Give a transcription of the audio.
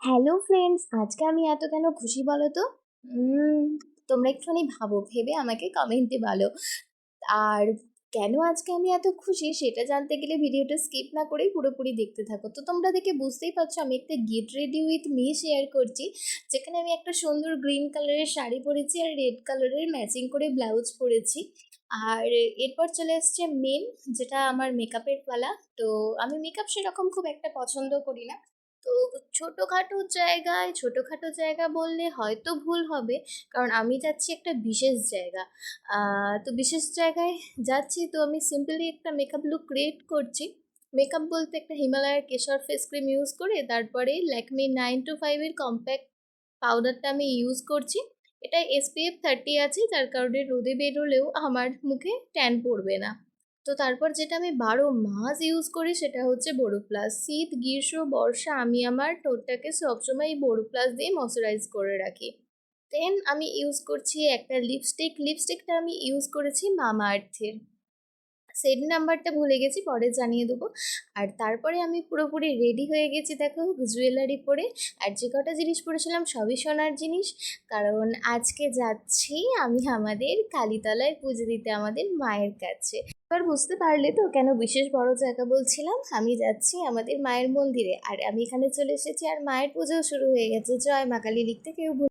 Hello friends, আজকে আমি এত কেন খুশি বলো তো? উম, তোমরা একটুখানি ভাবো, ভেবে আমাকে কমেন্টে বলো। আর কেন আজকে আমি এত খুশি সেটা জানতে গেলে ভিডিওটা স্কিপ না করেই পুরোপুরি দেখতে থাকো। তো তোমরা দেখে বুঝতেই পারছো আমি একটা get ready with me share করছি, যেখানে আমি একটা সুন্দর গ্রিন কালারের শাড়ি পরেছি আর রেড কালারের ম্যাচিং করে ব্লাউজ পরেছি। আর এরপর চলে এসছে মেন, যেটা আমার মেকআপের পালা। তো আমি মেকআপ সেরকম খুব একটা পছন্দ করি না। তো ছোটোখাটো জায়গা বললে হয়তো ভুল হবে, কারণ আমি যাচ্ছি একটা বিশেষ জায়গা। তো বিশেষ জায়গায় যাচ্ছি, তো আমি সিম্পলি একটা মেকআপ লুক ক্রিয়েট করছি। মেকআপ বলতে একটা হিমালয়ের কেশর ফেস ক্রিম ইউজ করে তারপরে ল্যাকমি 925-এর কম্প্যাক্ট পাউডারটা আমি ইউজ করছি। এটা SPF 30 আছে, যার কারণে রোদে বেরোলেও আমার মুখে ট্যান পড়বে না। তো তারপর যেটা আমি 12 মাস ইউজ করি সেটা হচ্ছে বোরোপ্লাস। শীত, গ্রীষ্ম, বর্ষা আমি আমার ঠোঁটটাকে সবসময় এই বোরোপ্লাস দিয়ে ময়শ্চারাইজ করে রাখি। দেন আমি ইউজ করছি একটা লিপস্টিকটা আমি ইউজ করেছি মামা আর্থের। সেট নাম্বারটা ভুলে গেছি, পরে জানিয়ে দেবো। আর তারপরে আমি পুরোপুরি রেডি হয়ে গেছি, দেখো, জুয়েলারি পরে। আর যে কটা জিনিস পরেছিলাম সবই সোনার জিনিস, কারণ আজকে যাচ্ছি আমি আমাদের কালীতলায় পুজো দিতে আমাদের মায়ের কাছে। এবার বুঝতে পারলে তো কেন বিশেষ বড় জায়গা বলছিলাম? আমি যাচ্ছি আমাদের মায়ের মন্দিরে, আর আমি এখানে চলে এসেছি আর মায়ের পুজোও শুরু হয়ে গেছে। জয় মা কালী লিখতে কেউ